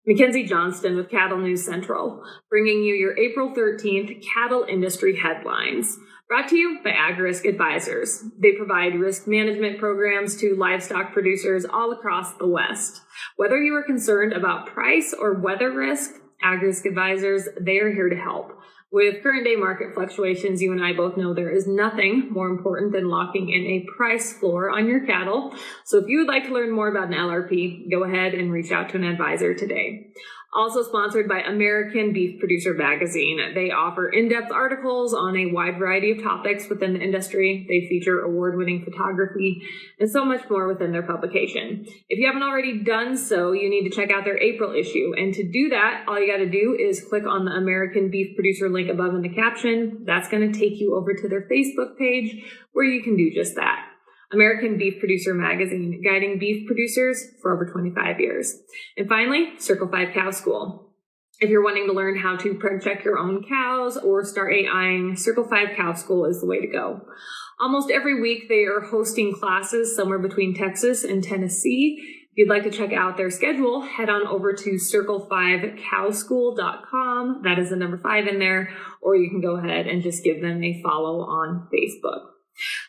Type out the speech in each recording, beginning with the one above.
Mackenzie Johnston with Cattle News Central, bringing you your April 13th cattle industry headlines. Brought to you by AgRisk Advisors. They provide risk management programs to livestock producers all across the West. Whether you are concerned about price or weather risk, AgRisk Advisors, they are here to help. With current day market fluctuations, you and I both know there is nothing more important than locking in a price floor on your cattle. So if you would like to learn more about an LRP, go ahead and reach out to an advisor today. Also sponsored by American Beef Producer Magazine. They offer in-depth articles on a wide variety of topics within the industry. They feature award-winning photography and so much more within their publication. If you haven't already done so, you need to check out their April issue. And to do that, all you got to do is click on the American Beef Producer link above in the caption. That's going to take you over to their Facebook page where you can do just that. American Beef Producer Magazine, guiding beef producers for over 25 years. And finally, Circle 5 Cow School. If you're wanting to learn how to preg check your own cows or start AIing, Circle 5 Cow School is the way to go. Almost every week, they are hosting classes somewhere between Texas and Tennessee. If you'd like to check out their schedule, head on over to circle5cowschool.com. That is the number 5 in there, or you can go ahead and just give them a follow on Facebook.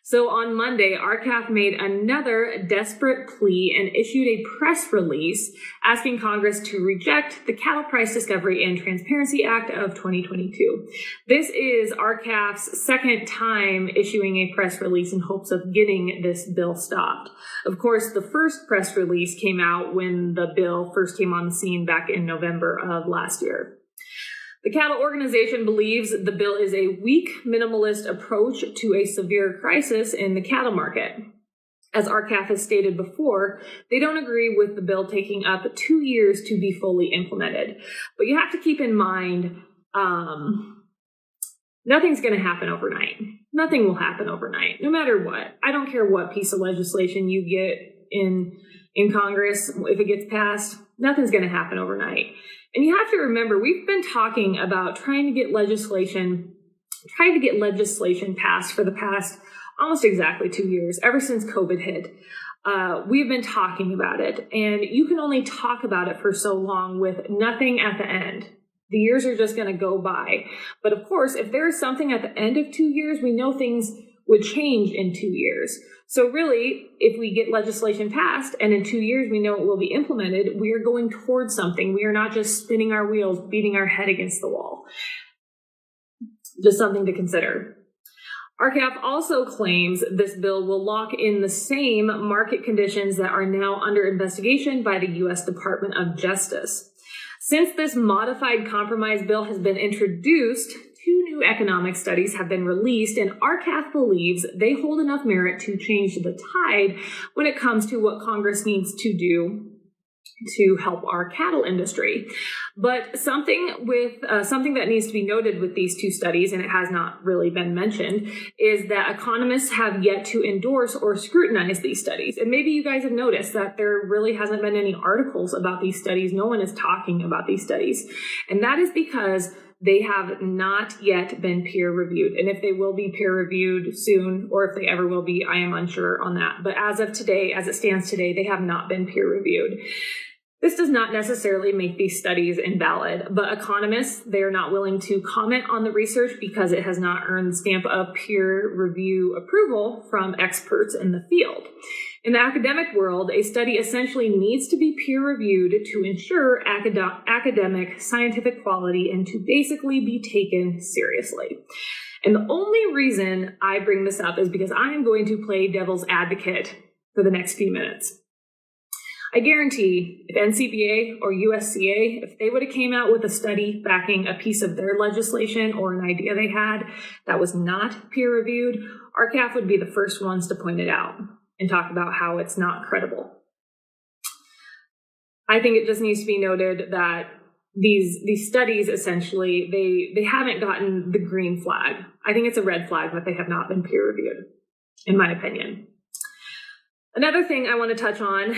So on Monday, RCALF made another desperate plea and issued a press release asking Congress to reject the Cattle Price Discovery and Transparency Act of 2022. This is RCALF's second time issuing a press release in hopes of getting this bill stopped. Of course, the first press release came out when the bill first came on the scene back in November of last year. The cattle organization believes the bill is a weak, minimalist approach to a severe crisis in the cattle market. As RCALF has stated before, they don't agree with the bill taking up 2 years to be fully implemented. But you have to keep in mind, nothing's going to happen overnight. Nothing will happen overnight, no matter what. I don't care what piece of legislation you get in Congress, if it gets passed, nothing's going to happen overnight. And you have to remember, we've been talking about trying to get legislation passed for the past almost exactly 2 years, ever since COVID hit. We've been talking about it, and you can only talk about it for so long with nothing at the end. The years are just going to go by. But of course, if there is something at the end of 2 years, we know things would change in 2 years. So really, if we get legislation passed and in 2 years we know it will be implemented, we are going towards something. We are not just spinning our wheels, beating our head against the wall. Just something to consider. RCALF also claims this bill will lock in the same market conditions that are now under investigation by the U.S. Department of Justice. Since this modified compromise bill has been introduced, 2 new economic studies have been released, and RCALF believes they hold enough merit to change the tide when it comes to what Congress needs to do to help our cattle industry. But something that needs to be noted with these 2 studies, and it has not really been mentioned, is that economists have yet to endorse or scrutinize these studies. And maybe you guys have noticed that there really hasn't been any articles about these studies. No one is talking about these studies. And that is because they have not yet been peer reviewed. And if they will be peer reviewed soon, or if they ever will be, I am unsure on that. But as of today, as it stands today, they have not been peer reviewed. This does not necessarily make these studies invalid, but economists, they are not willing to comment on the research because it has not earned the stamp of peer review approval from experts in the field. In the academic world, a study essentially needs to be peer reviewed to ensure academic scientific quality and to basically be taken seriously. And the only reason I bring this up is because I am going to play devil's advocate for the next few minutes. I guarantee if NCBA or USCA, if they would have came out with a study backing a piece of their legislation or an idea they had that was not peer reviewed, RCALF would be the first ones to point it out and talk about how it's not credible. I think it just needs to be noted that these studies, essentially, they haven't gotten the green flag. I think it's a red flag that they have not been peer reviewed, in my opinion. Another thing I want to touch on,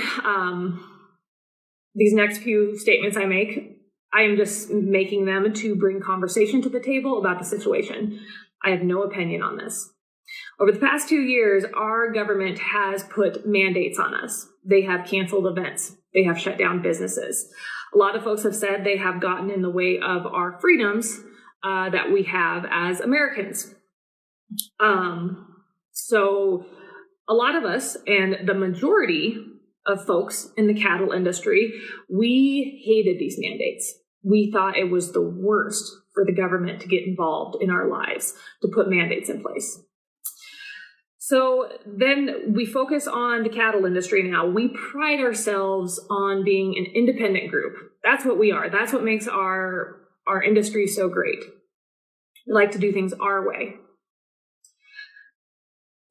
these next few statements I make, I am just making them to bring conversation to the table about the situation. I have no opinion on this. Over the past 2 years, our government has put mandates on us. They have canceled events. They have shut down businesses. A lot of folks have said they have gotten in the way of our freedoms that we have as Americans. So a lot of us, and the majority of folks in the cattle industry, we hated these mandates. We thought it was the worst for the government to get involved in our lives, to put mandates in place. So then we focus on the cattle industry now. We pride ourselves on being an independent group. That's what we are. That's what makes our industry so great. We like to do things our way.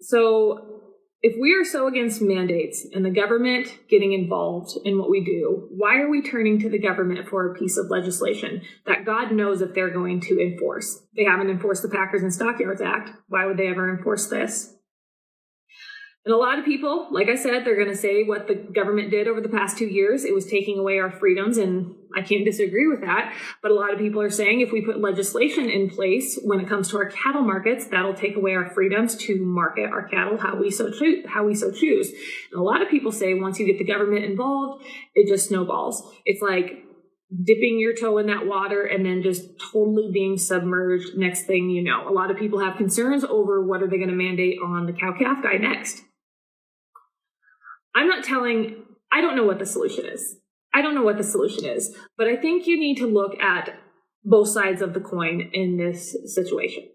So if we are so against mandates and the government getting involved in what we do, why are we turning to the government for a piece of legislation that God knows if they're going to enforce? They haven't enforced the Packers and Stockyards Act. Why would they ever enforce this? And a lot of people, like I said, they're going to say what the government did over the past 2 years. It was taking away our freedoms, and I can't disagree with that. But a lot of people are saying if we put legislation in place when it comes to our cattle markets, that'll take away our freedoms to market our cattle how we so choose. And a lot of people say once you get the government involved, it just snowballs. It's like dipping your toe in that water and then just totally being submerged. Next thing you know, a lot of people have concerns over what are they going to mandate on the cow-calf guy next. I don't know what the solution is. But I think you need to look at both sides of the coin in this situation.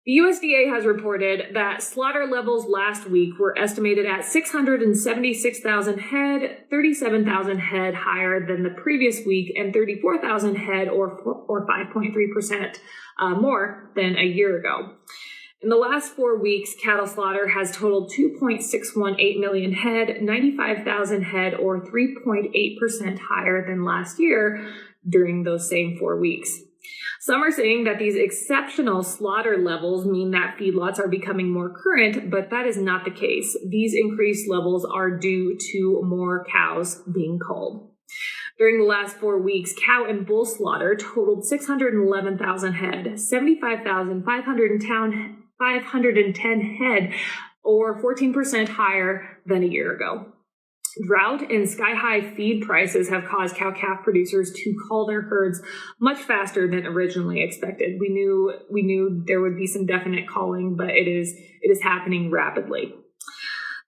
The USDA has reported that slaughter levels last week were estimated at 676,000 head, 37,000 head higher than the previous week, and 34,000 head or 5.3% more than a year ago. In the last 4 weeks, cattle slaughter has totaled 2.618 million head, 95,000 head, or 3.8% higher than last year during those same 4 weeks. Some are saying that these exceptional slaughter levels mean that feedlots are becoming more current, but that is not the case. These increased levels are due to more cows being culled. During the last 4 weeks, cow and bull slaughter totaled 611,000 head, 75,510 head, or 14% higher than a year ago. Drought and sky-high feed prices have caused cow-calf producers to cull their herds much faster than originally expected. We knew there would be some definite culling, but it is happening rapidly.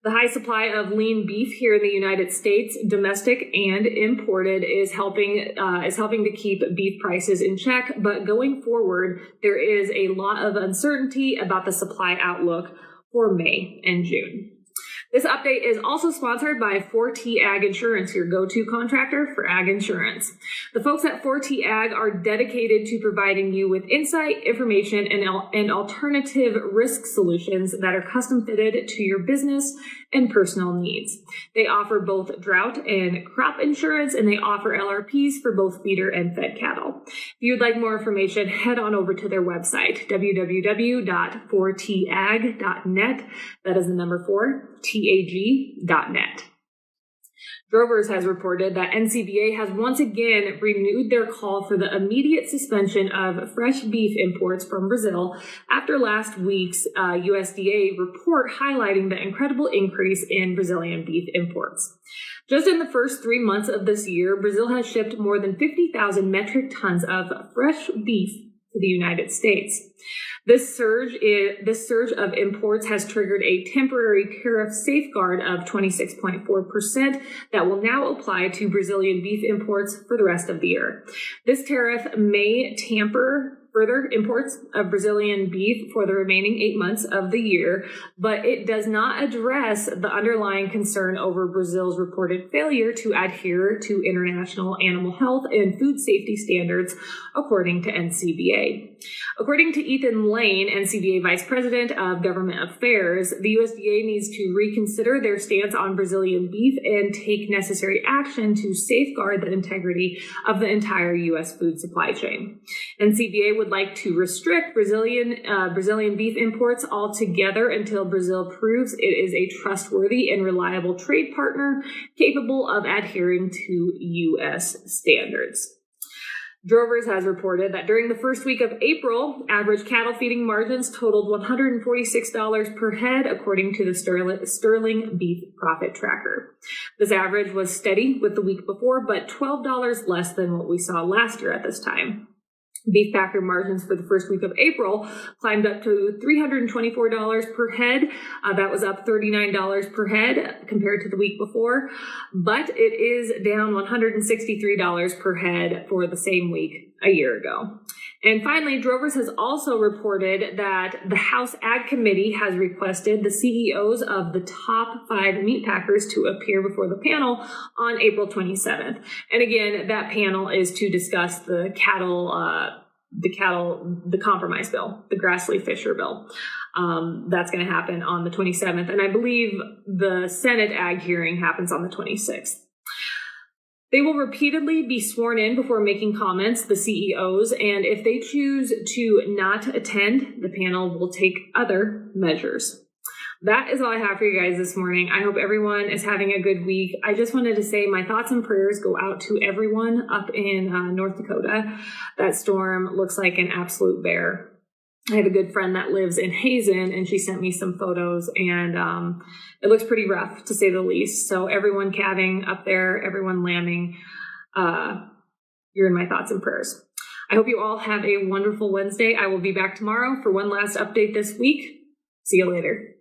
The high supply of lean beef here in the United States, domestic and imported, is helping to keep beef prices in check. But going forward, there is a lot of uncertainty about the supply outlook for May and June. This update is also sponsored by 4T Ag Insurance, your go-to contractor for ag insurance. The folks at 4T Ag are dedicated to providing you with insight, information, and alternative risk solutions that are custom fitted to your business and personal needs. They offer both drought and crop insurance, and they offer LRPs for both feeder and fed cattle. If you'd like more information, head on over to their website, www.4tag.net. That is the number 4, TAG.net. Drovers has reported that NCBA has once again renewed their call for the immediate suspension of fresh beef imports from Brazil after last week's USDA report highlighting the incredible increase in Brazilian beef imports. Just in the first 3 months of this year, Brazil has shipped more than 50,000 metric tons of fresh beef to the United States. This surge of imports has triggered a temporary tariff safeguard of 26.4% that will now apply to Brazilian beef imports for the rest of the year. This tariff may tamper further imports of Brazilian beef for the remaining 8 months of the year, but it does not address the underlying concern over Brazil's reported failure to adhere to international animal health and food safety standards, according to NCBA. According to Ethan Lane, NCBA Vice President of Government Affairs, the USDA needs to reconsider their stance on Brazilian beef and take necessary action to safeguard the integrity of the entire U.S. food supply chain. NCBA would like to restrict Brazilian beef imports altogether until Brazil proves it is a trustworthy and reliable trade partner capable of adhering to U.S. standards. Drovers has reported that during the first week of April, average cattle feeding margins totaled $146 per head, according to the Sterling Beef Profit Tracker. This average was steady with the week before, but $12 less than what we saw last year at this time. Beef packer margins for the first week of April climbed up to $324 per head. That was up $39 per head compared to the week before, but it is down $163 per head for the same week a year ago. And finally, Drovers has also reported that the House Ag Committee has requested the CEOs of the top 5 meat packers to appear before the panel on April 27th. And again, that panel is to discuss the compromise bill, the Grassley-Fisher bill. That's going to happen on the 27th. And I believe the Senate Ag hearing happens on the 26th. They will repeatedly be sworn in before making comments, the CEOs, and if they choose to not attend, the panel will take other measures. That is all I have for you guys this morning. I hope everyone is having a good week. I just wanted to say my thoughts and prayers go out to everyone up in North Dakota. That storm looks like an absolute bear. I have a good friend that lives in Hazen, and she sent me some photos, and it looks pretty rough, to say the least. So everyone calving up there, everyone lambing, you're in my thoughts and prayers. I hope you all have a wonderful Wednesday. I will be back tomorrow for one last update this week. See you later.